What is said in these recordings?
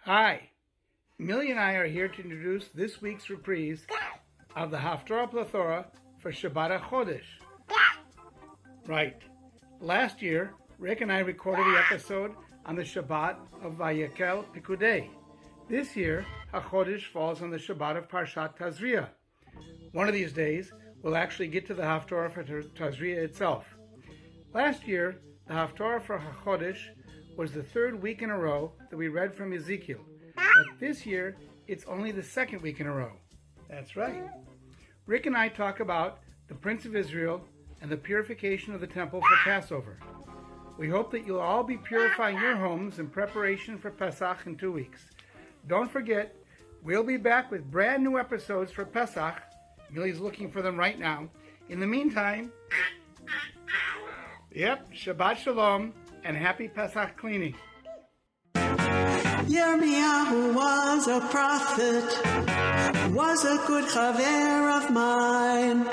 Hi, Millie and I are here to introduce this week's reprise of the Haftarah Plethora for Shabbat HaH. Right. Last year, Rick and I recorded the episode on the Shabbat of Vayekel Pikudei. This year, HaChodesh falls on the Shabbat of Parshat Tazria. One of these days, we'll actually get to the Haftarah for Tazria itself. Last year, the Haftarah for HaChodesh was the third week in a row that we read from Ezekiel. But this year, it's only the second week in a row. That's right. Rick and I talk about the Prince of Israel and the purification of the temple for Passover. We hope that you'll all be purifying your homes in preparation for Pesach in 2 weeks. Don't forget, we'll be back with brand new episodes for Pesach. Millie's looking for them right now. In the meantime, Shabbat Shalom and happy Pesach cleaning. Yirmiyahu was a prophet, was a good chaver of mine.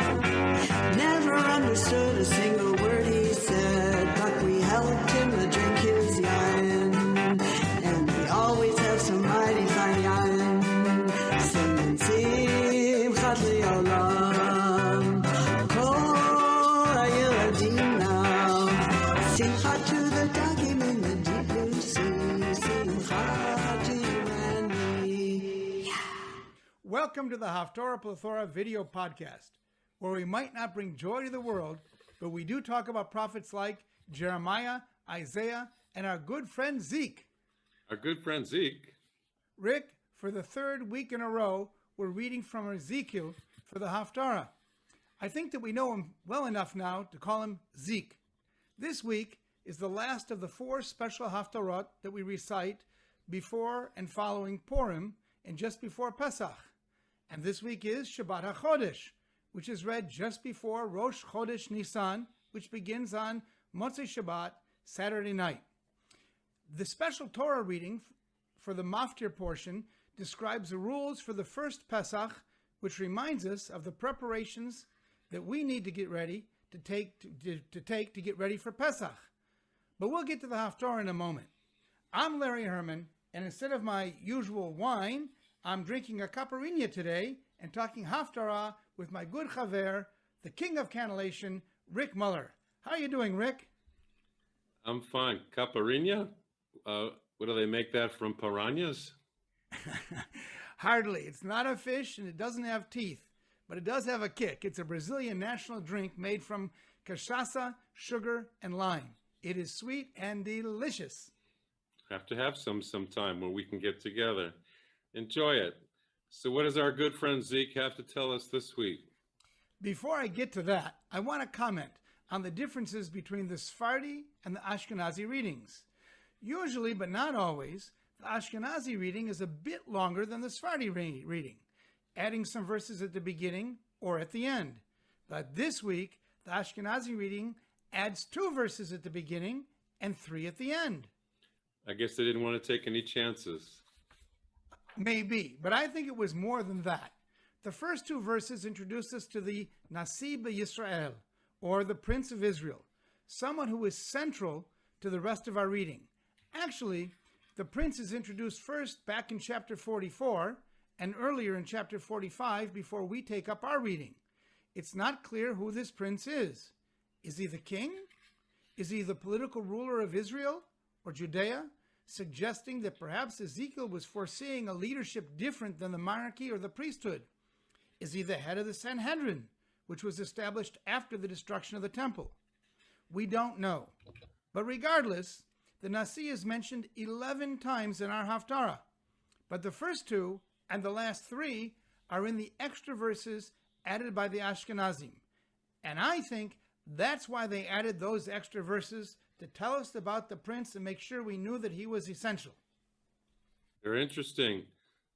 Never understood a single word he said, but we helped him to drink his yain. And we always have some mighty fine yain. Singing simchat li'olam, kol ha'yeladim now. Simchat to the dagim in the deep blue sea, simchat to you and me. Welcome to the Haftarah Plethora video podcast, where we might not bring joy to the world, but we do talk about prophets like Jeremiah, Isaiah, and our good friend Zeke. Our good friend Zeke. Rick, for the third week in a row, we're reading from Ezekiel for the Haftarah. I think that we know him well enough now to call him Zeke. This week is the last of the 4 special Haftarot that we recite before and following Purim and just before Pesach. And this week is Shabbat HaChodesh, which is read just before Rosh Chodesh Nisan, which begins on Motzei Shabbat, Saturday night. The special Torah reading for the Maftir portion describes the rules for the first Pesach, which reminds us of the preparations that we need to get ready to get ready for Pesach. But we'll get to the Haftarah in a moment. I'm Larry Herman, and instead of my usual wine, I'm drinking a caipirinha today and talking Haftarah with my good chaver, the king of cannellation, Rick Muller. How are you doing, Rick? I'm fine. Caipirinha? What do they make that from, piranhas? Hardly. It's not a fish and it doesn't have teeth, but it does have a kick. It's a Brazilian national drink made from cachaça, sugar, and lime. It is sweet and delicious. Have to have some sometime when we can get together. Enjoy it. So what does our good friend Zeke have to tell us this week? Before I get to that, I want to comment on the differences between the Sephardi and the Ashkenazi readings. Usually, but not always, the Ashkenazi reading is a bit longer than the Sephardi reading, adding some verses at the beginning or at the end. But this week, the Ashkenazi reading adds 2 verses at the beginning and 3 at the end. I guess they didn't want to take any chances. Maybe, but I think it was more than that. The first 2 verses introduce us to the Nasi B'Yisrael, or the Prince of Israel, someone who is central to the rest of our reading. Actually, the prince is introduced first back in chapter 44 and earlier in chapter 45 before we take up our reading. It's not clear who this prince is. Is he the king? Is he the political ruler of Israel or Judea? Suggesting that perhaps Ezekiel was foreseeing a leadership different than the monarchy or the priesthood. Is he the head of the Sanhedrin, which was established after the destruction of the temple? We don't know. But regardless, the Nasi is mentioned 11 times in our Haftarah. But the first 2 and the last 3 are in the extra verses added by the Ashkenazim. And I think that's why they added those extra verses, to tell us about the prince and make sure we knew that he was essential. Very interesting.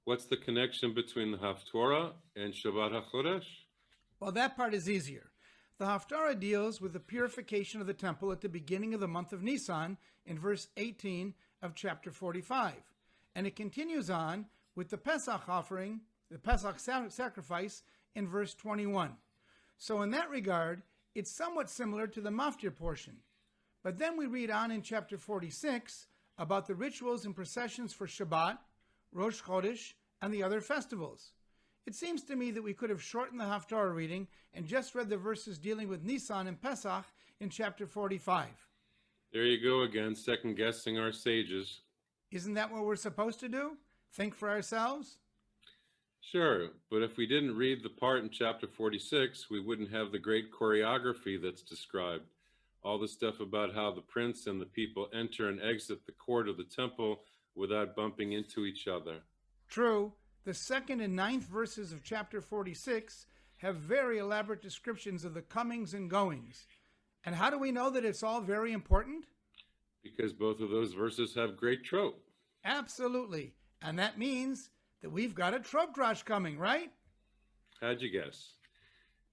What's the connection between the Haftarah and Shabbat HaChodesh? Well, that part is easier. The Haftarah deals with the purification of the temple at the beginning of the month of Nisan in verse 18 of chapter 45. And it continues on with the Pesach offering, the Pesach sacrifice in verse 21. So in that regard, it's somewhat similar to the Maftir portion. But then we read on in chapter 46 about the rituals and processions for Shabbat, Rosh Hodesh, and the other festivals. It seems to me that we could have shortened the Haftarah reading and just read the verses dealing with Nisan and Pesach in chapter 45. There you go again, second-guessing our sages. Isn't that what we're supposed to do? Think for ourselves? Sure, but if we didn't read the part in chapter 46, we wouldn't have the great choreography that's described. All the stuff about how the prince and the people enter and exit the court of the temple without bumping into each other. True. The 2nd and 9th verses of chapter 46 have very elaborate descriptions of the comings and goings. And how do we know that it's all very important? Because both of those verses have great trope. Absolutely. And that means that we've got a trope drash coming, right? How'd you guess?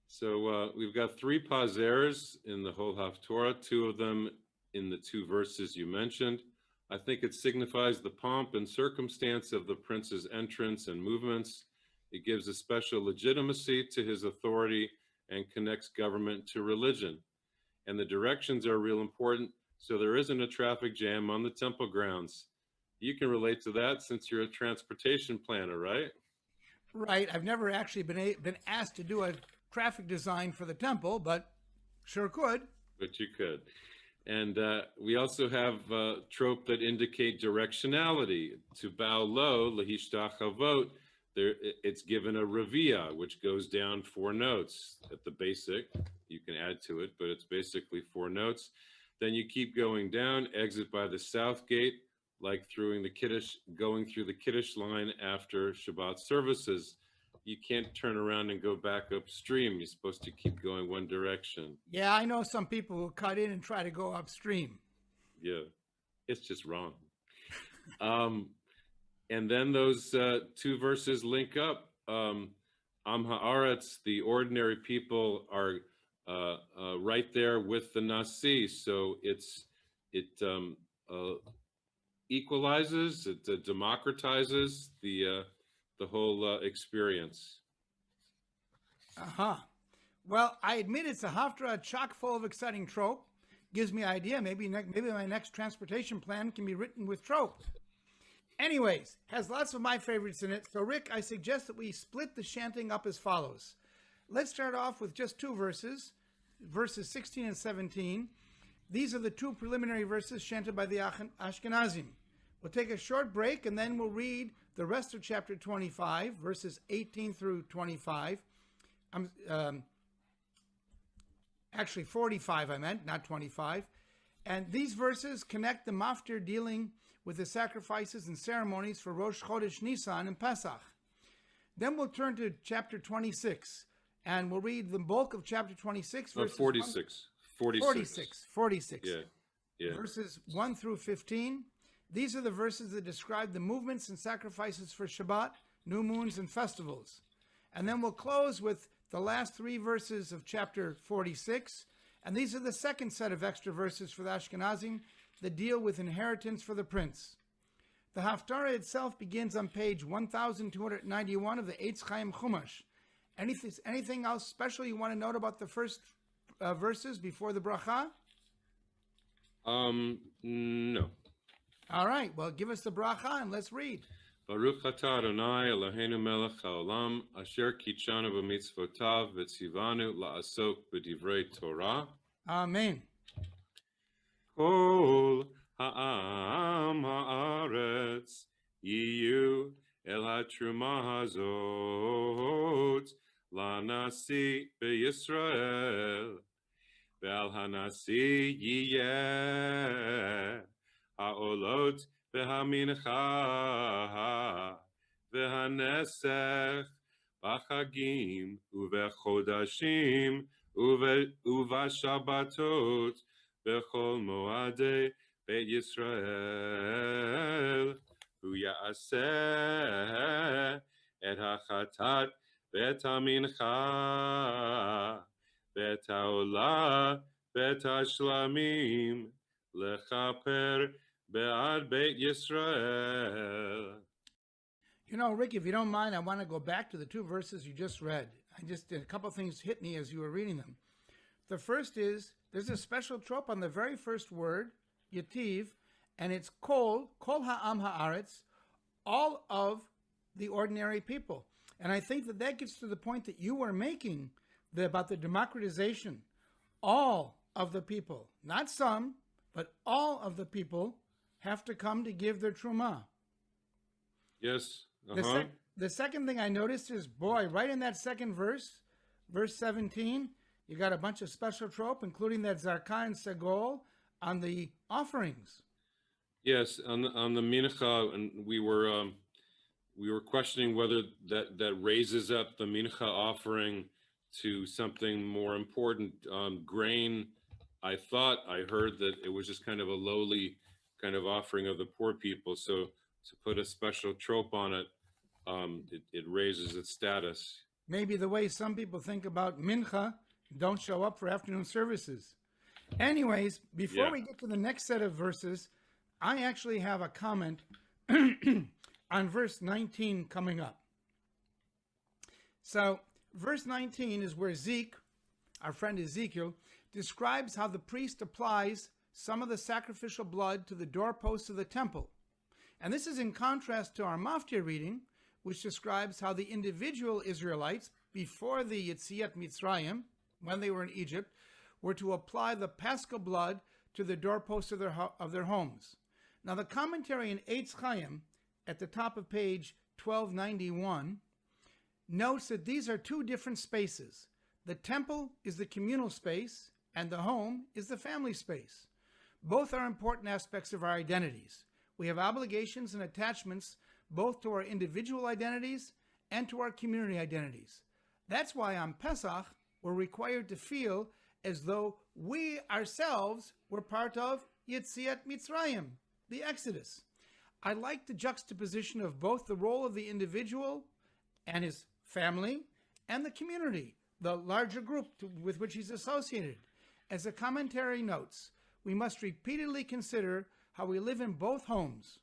So we've got 3 pazeres in the whole Haftarah, 2 of them in the 2 verses you mentioned. I think it signifies the pomp and circumstance of the prince's entrance and movements. It gives a special legitimacy to his authority and connects government to religion. And the directions are real important, so there isn't a traffic jam on the temple grounds. You can relate to that since you're a transportation planner, right? Right. I've never actually been asked to do a traffic design for the temple, but sure could. But you could. And we also have trope that indicate directionality. To bow low, lehishtachavot, it's given a revia, which goes down 4 notes at the basic. You can add to it, but it's basically 4 notes. Then you keep going down, exit by the south gate, like going through the Kiddush line after Shabbat services. You can't turn around and go back upstream. You're supposed to keep going one direction. Yeah, I know some people who cut in and try to go upstream. Yeah, it's just wrong. And then those 2 verses link up. Am haaretz, the ordinary people are right there with the Nasi. So it equalizes, it democratizes the whole experience. Well, I admit it's a Haftarah chock full of exciting trope. Gives me an idea. Maybe my next transportation plan can be written with trope. Anyways, has lots of my favorites in it. So, Rick, I suggest that we split the chanting up as follows. Let's start off with just 2 verses, verses 16 and 17. These are the 2 preliminary verses chanted by the Ashkenazim. We'll take a short break and then we'll read the rest of chapter 25, verses 18 through 25. Actually 45 I meant, not 25. And these verses connect the maftir dealing with the sacrifices and ceremonies for Rosh Chodesh Nisan and Pesach. Then we'll turn to chapter 26 and we'll read the bulk of chapter 26. Verses 46. 46. Yeah. Verses 1 through 15. These are the verses that describe the movements and sacrifices for Shabbat, new moons, and festivals. And then we'll close with the last 3 verses of chapter 46. And these are the second set of extra verses for the Ashkenazim that deal with inheritance for the prince. The Haftarah itself begins on page 1291 of the Eitz Chaim Chumash. Anything else special you want to note about the first verses before the bracha? No. All right, well, give us the bracha and let's read. Baruch atah Adonai Eloheinu melech haolam, asher kitshanu b'mitzvotav v'tzivanu la'asok b'divrei Torah. Amen. Kol ha'am ha'aretz yiyu el ha'truma hazot la'nasi b'Yisrael ve'al ha'nasi yiyeh ha'olot ve'hamincha ve'hanesech b'chagim uve'chodashim uve'shabbatot b'chol moadei Beit Yisrael hu ya'aseh et hachatat ve'et hamincha ve'et ha'olah ve'et ha'shlamim lechaper be'ad Beit Yisrael. You know, Rick, if you don't mind, I want to go back to the 2 verses you just read. A couple of things hit me as you were reading them. The first is, there's a special trope on the very first word, yativ, and it's kol ha'am ha'aretz. all of the ordinary people. And I think that that gets to the point that you were making about the democratization. All of the people, not some, but all of the people have to come to give their trumah. Yes. The second thing I noticed is, boy, right in that second verse, verse 17, you got a bunch of special trope, including that zarka and segol on the offerings. Yes, on the mincha, and we were questioning whether that raises up the mincha offering to something more important. Grain, I thought I heard that it was just kind of a lowly kind of offering of the poor people. So to put a special trope on it, it raises its status. Maybe the way some people think about mincha, don't show up for afternoon services. Anyways, before we get to the next set of verses, I actually have a comment on verse 19 coming up. So verse 19 is where our friend Ezekiel, describes how the priest applies some of the sacrificial blood to the doorposts of the temple. And this is in contrast to our Maftir reading, which describes how the individual Israelites, before the Yetziat Mitzrayim, when they were in Egypt, were to apply the paschal blood to the doorposts of their homes. Now, the commentary in Eitz Chaim, at the top of page 1291, notes that these are two different spaces. The temple is the communal space, and the home is the family space. Both are important aspects of our identities. We have obligations and attachments both to our individual identities and to our community identities. That's why on Pesach, we're required to feel as though we ourselves were part of Yetziat Mitzrayim, the Exodus. I like the juxtaposition of both the role of the individual and his family and the community, the larger group with which he's associated. As the commentary notes, we must repeatedly consider how we live in both homes.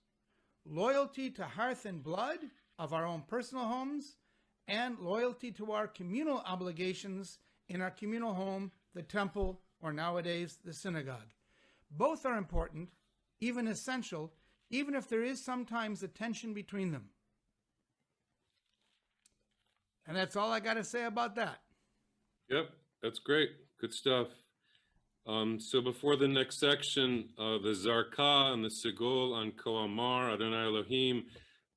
Loyalty to hearth and blood of our own personal homes, and loyalty to our communal obligations in our communal home, the temple, or nowadays the synagogue. Both are important, even essential, even if there is sometimes a tension between them. And that's all I got to say about that. Yep, that's great. Good stuff. So before the next section, the zarka and the segol on Koamar, Adonai Elohim,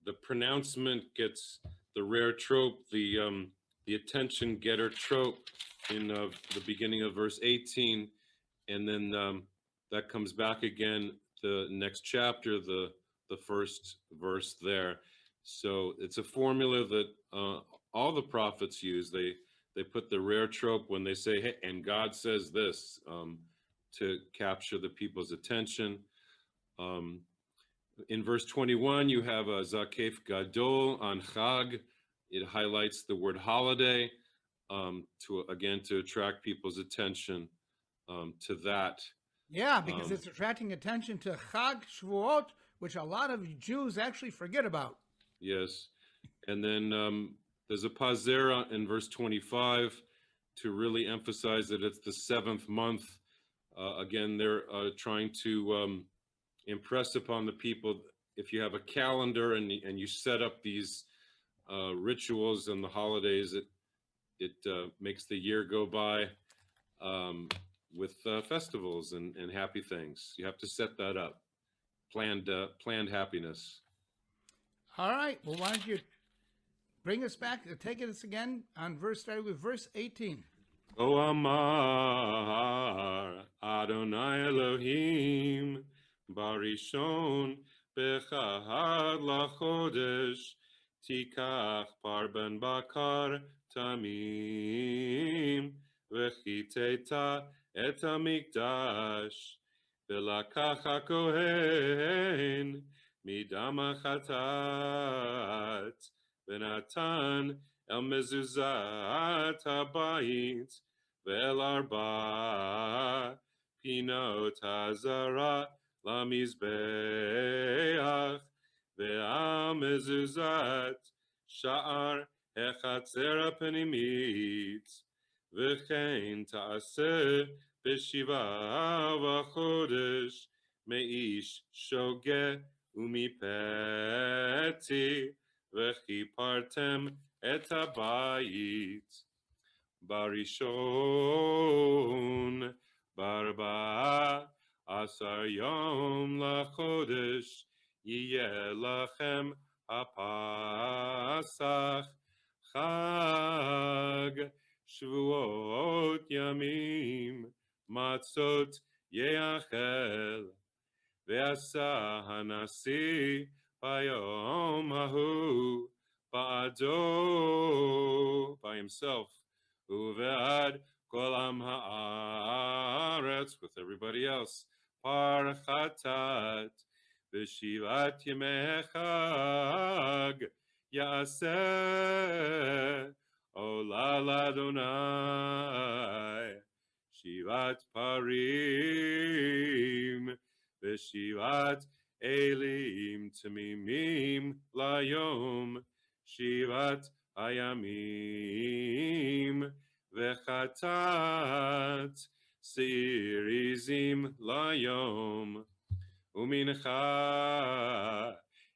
the pronouncement gets the rare trope, the attention getter trope in the beginning of verse 18, and then that comes back again the next chapter, the first verse there. So it's a formula that all the prophets use. They put the rare trope when they say, hey, and God says this, to capture the people's attention. In verse 21, you have a Zakef Gadol on Chag. It highlights the word holiday to attract people's attention to that. Yeah, because it's attracting attention to Chag Shavuot, which a lot of Jews actually forget about. Yes. And then there's a pazera in verse 25 to really emphasize that it's the seventh month. Again, they're trying to impress upon the people, if you have a calendar and you set up these rituals and the holidays, it makes the year go by with festivals and happy things. You have to set that up. Planned happiness. All right. Well, why don't you bring us back, take us again on starting with verse 18. O Amar Adonai Elohim Barishon Bechad LaChodesh Tikach Parben Bakar Tamim Vechiteta Et HaMikdash Velakach HaKohen Midam HaChatat Venatan El Mezuzat HaBayit Vel Arba Pinot HaZara LaMizbeach Ve'am Mezuzat Sha'ar Echatzer HaPenimit V'chein Ta'aseh B'Shiva V'Chodesh Me'ish Shogeh umipeti v'chipartem et habayit barishon barba asar yom lachodesh yeh lachem hapasach chag shvuot yamim matzot yeachel ve'asa hanasi bayom hahu ba'ado by himself uve'ad kol am ha'aretz with everybody else parchatat v'shivat yemei chag ya'aseh ola l'Adonai shivat parim v'shivat elim tamimim layom shivat ayamim v'chatat sirizim layom umincha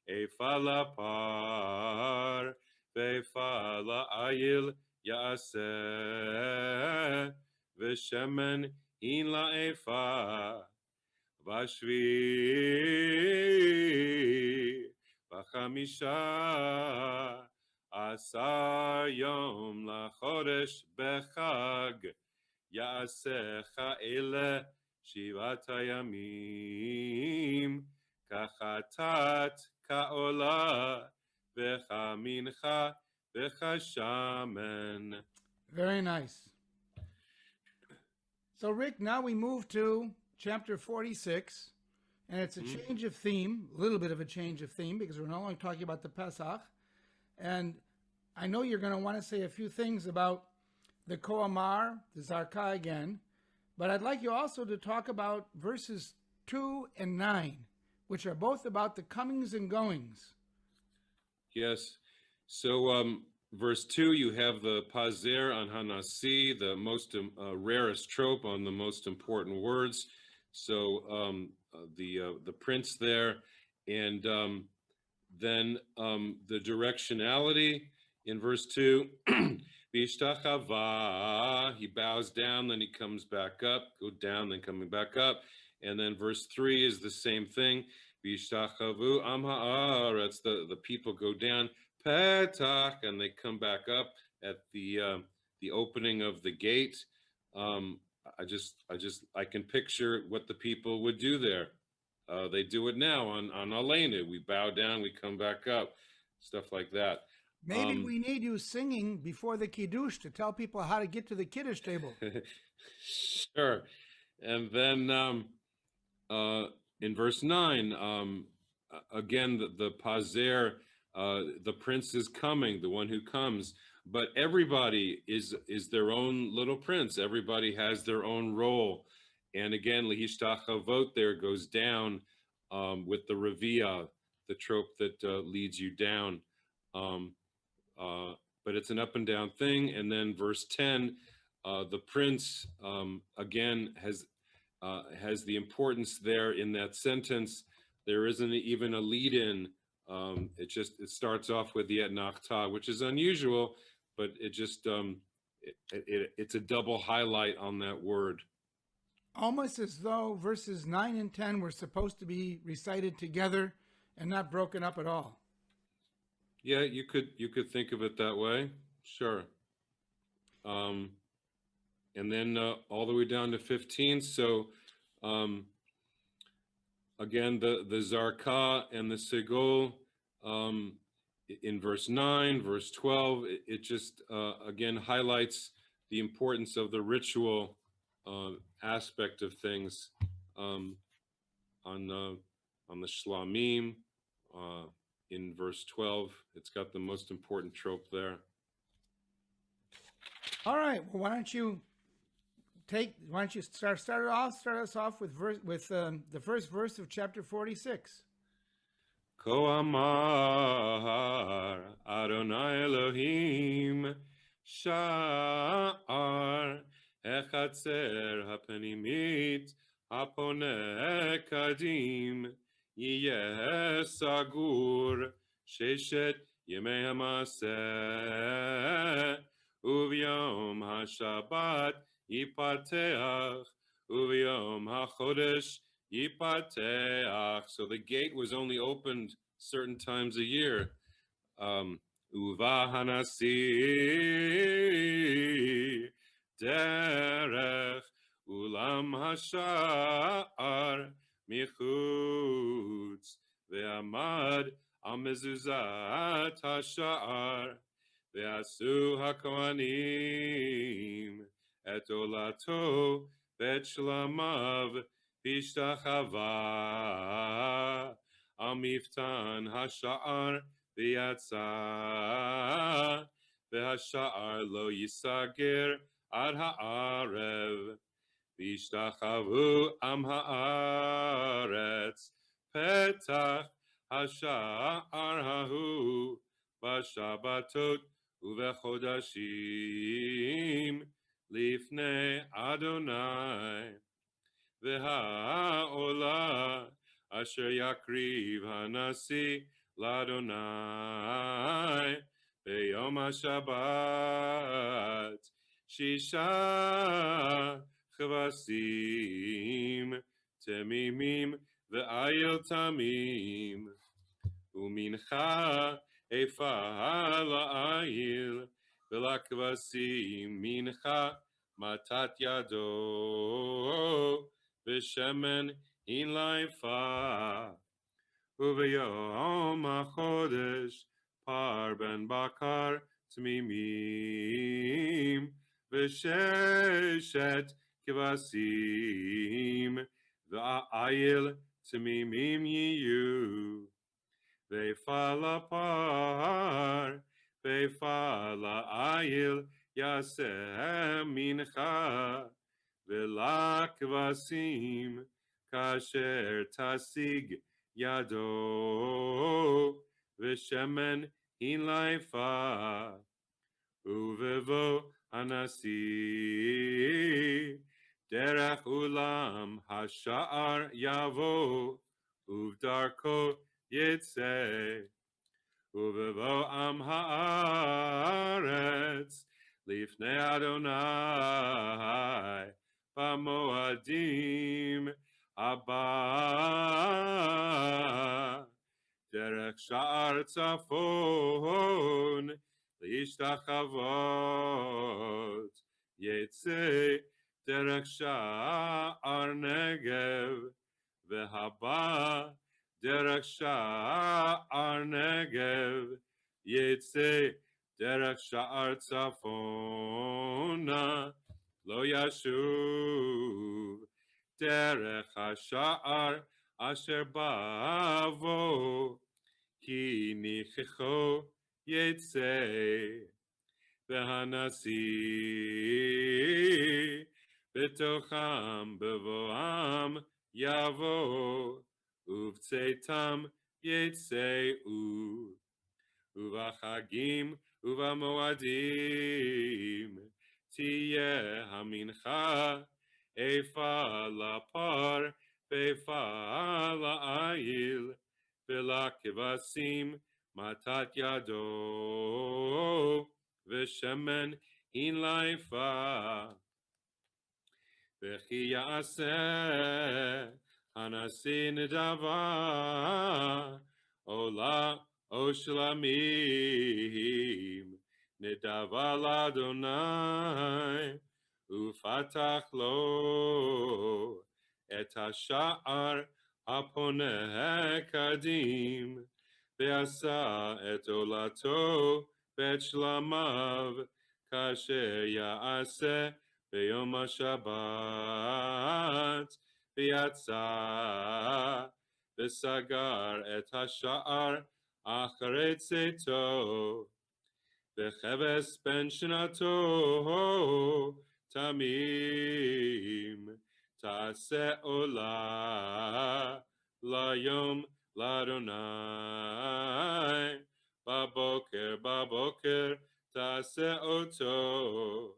efa lapar ve'efa la'ayil ya'aseh v'shemen in la'efa v'ashvi v'chamisha asar yom lachodesh bechag ya'asecha ele shivat hayamim kachatat ka'ola v'chamincha v'chashamen. Very nice. So, Rick, now we move to chapter 46, and it's a change of theme, a little bit of a change of theme, because we're no longer talking about the Pesach. And I know you're going to want to say a few things about the Koamar, the Zarka again, but I'd like you also to talk about verses 2 and 9, which are both about the comings and goings. Yes. So verse 2, you have the pazer on Hanasi, the most rarest trope on the most important words. So the prince there, and then the directionality in verse 2, Vishtachava, he bows down, then he comes back up, go down, then coming back up. And then verse 3 is the same thing. Vishtachavu am ha'aretz, the people go down, petach, and they come back up at the opening of the gate. I can picture what the people would do there. They do it now on Aleinu. We bow down, we come back up, stuff like that. Maybe we need you singing before the Kiddush to tell people how to get to the Kiddush table. Sure. And then in verse 9, again, the pazer, the prince is coming, the one who comes, but everybody is their own little prince. Everybody has their own role. And again, Lehishtachavot there goes down with the Revia, the trope that leads you down. But it's an up and down thing. And then verse 10, the prince again has the importance there in that sentence. There isn't even a lead-in. It starts off with the et nachta, which is unusual, but it just it's a double highlight on that word. Almost as though verses 9 and 10 were supposed to be recited together and not broken up at all. Yeah, you could think of it that way. Sure. And then all the way down to 15. So again, the Zarka and the Segol in verse 9, verse 12, it just again highlights the importance of the ritual aspect of things on the Shlamim. In verse 12, it's got the most important trope there. All right. Well, why don't you start us off with the first verse of chapter 46. Ko amar Adonai Elohim sha'ar echatzer hapenimit hapone kadim יהיה סגור ששת ימי המעשה, וביום השבת ייפתח, וביום החודש ייפתח. So the gate was only opened certain times a year. ובא הנשיא דרך אולם השער מחוץ, ועמד על מזוזת השער, ועשו הכהנים את עולתו ואת שלמיו, והשתחווה על מפתן השער, ויצא, והשער לא ייסגר עד הערב. והשתחוו עם הארץ פתח השער ההוא בשבתות ובחודשים לפני אדוני. והעולה אשר יקריב הנשיא לאדוני ביום השבת 6 כבשים תמימים ועיל תמים, ומנחה איפה לעיל, ולכבשים מנחה מתת ידו, ושמן הין לאיפה. וביום החודש פר בן בקר תמימים, וששת כבשים ועיל תמימים יהיו. ואיפה לפר ואיפה לעיל יעשה מנחה, ולכבשים כאשר תשיג ידו, ושמן הין לאיפה. ובבוא הנשיא דרך אולם השער יבוא, ובדרכו יצא. ובבוא עם הארץ לפני אדוני במועדים הבא, דרך שער צפון להשתחוות יצא, דרך שער נגב והבא, דרך שער נגב יצא, דרך שער צפונה לא ישוב, דרך השער אשר בבוא כי ניחכו יצא. והנשיא בתוכם בבואם יבוא, ובצאתם יצאו. ובחגים ובמועדים תהיה המנחה, איפה לפר ואיפה לעיל, ולכבשים מתת ידו, ושמן הין לאיפה. וכי יעשה הנשיא נדבה עולה או שלמים, נדבה לאדוני, ופתח לו את השער הפונה קדים, ועשה את עולתו ואת שלמיו, כאשר יעשה ביום השבת. ויצא וסגר את השער אחרי צאתו, וכבש בן שנתו תמים תעשה עולה ליום לאדוני. בבוקר תעשה אותו,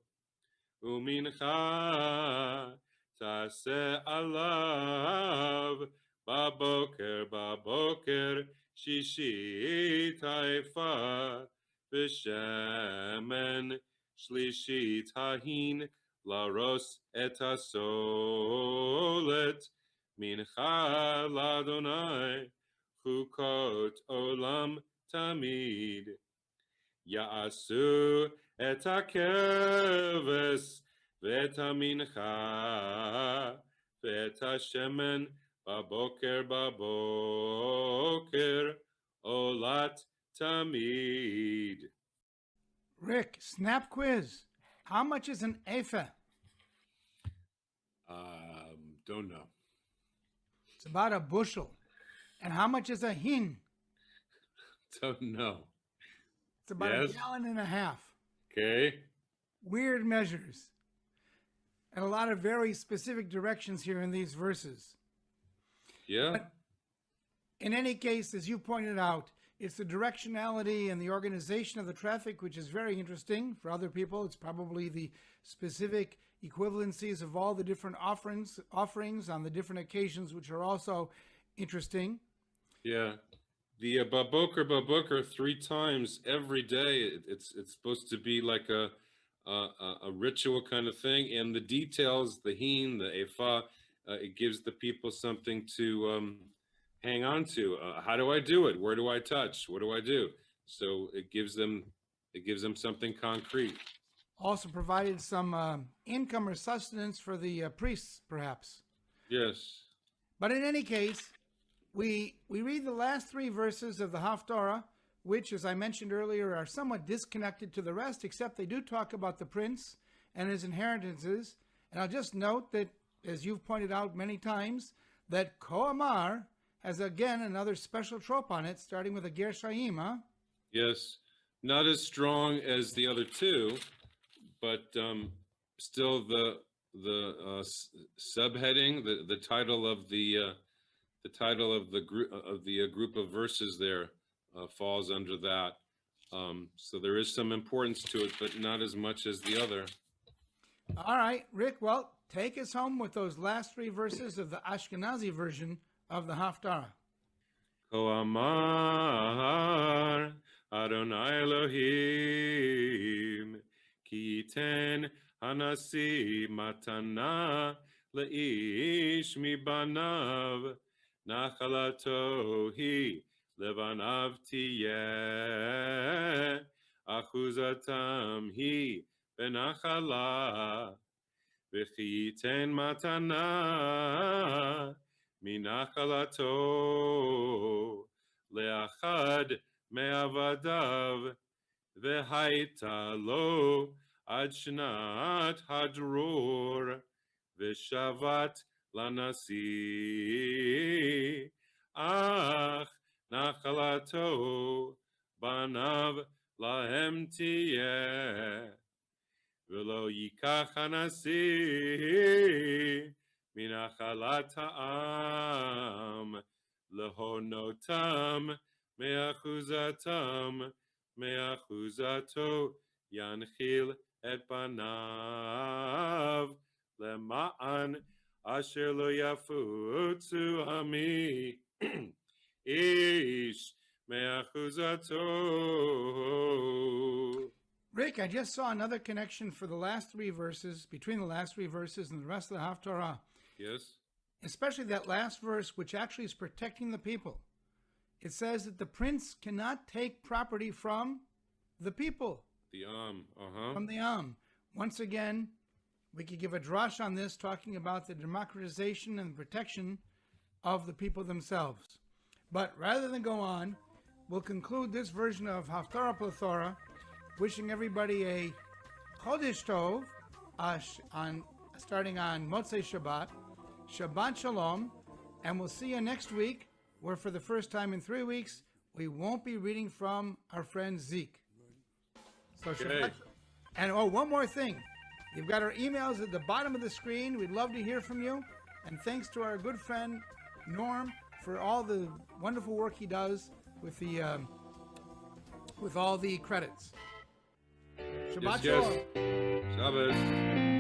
ומנחה תעשה עליו, baboker, shishit haifa, v'shemen, shlishit hahin, laros et hasolet, mincha ladonai, chukot olam tamid. Ya'asu et hakeves, ואת המנחה, ואת השמן, בבוקר עולת תמיד. Rick, snap quiz. How much is an ephah? Don't know. It's about a bushel. And how much is a hin? Don't know. It's about a gallon and a half. Okay. Weird measures. And a lot of very specific directions here in these verses. Yeah. But in any case, as you pointed out, it's the directionality and the organization of the traffic, which is very interesting. For other people, it's probably the specific equivalencies of all the different offerings on the different occasions, which are also interesting. Yeah. The baboker 3 times every day. It's supposed to be like a ritual kind of thing, and the details, the hin, the ephah, it gives the people something to hang on to. How do I do it? Where do I touch? What do I do? So it gives them something concrete. Also provided some income or sustenance for the priests, perhaps. Yes. But in any case, we read the last 3 verses of the Haftarah, which, as I mentioned earlier, are somewhat disconnected to the rest, except they do talk about the prince and his inheritances. And I'll just note that, as you've pointed out many times, that Koamar has again another special trope on it, starting with a Ger Shaim, huh? Yes. Not as strong as the other 2, but still the subheading, the title of the group of verses there falls under that. So there is some importance to it, but not as much as the other. All right, Rick, well, take us home with those last 3 verses of the Ashkenazi version of the Haftarah. Ko amar Adonai Elohim ki yiten hanasi matana leish mibanav nachalato hi לבניו תהיה, אחוזתם היא בנחלה, וכי ייתן מתנה מנחלתו לאחד מעבדיו, והייתה לו עד שנת הדרור, ושבת לנשיא, אך נחלתו בניו להם תהיה, ולא ייקח הנשיא מנחלת העם, להונותם מאחוזתם, מאחוזתו ינחיל את בניו, למען אשר לא יפוצו עמי. Ish me'achuzato. Rick, I just saw another connection for the last 3 verses, between the last 3 verses and the rest of the Haftarah. Yes. Especially that last verse, which actually is protecting the people. It says that the prince cannot take property from the people. The From the Am. Once again, we could give a drash on this, talking about the democratization and protection of the people themselves. But rather than go on, we'll conclude this version of Haftarah Plethora, wishing everybody a Hodesh Tov, starting on Motzei Shabbat, Shabbat Shalom, and we'll see you next week, where for the first time in 3 weeks, we won't be reading from our friend Zeke. So Shabbat. And one more thing. You've got our emails at the bottom of the screen. We'd love to hear from you. And thanks to our good friend Norm for all the wonderful work he does with the with all the credits. Shabbat Shalom. Shabbos.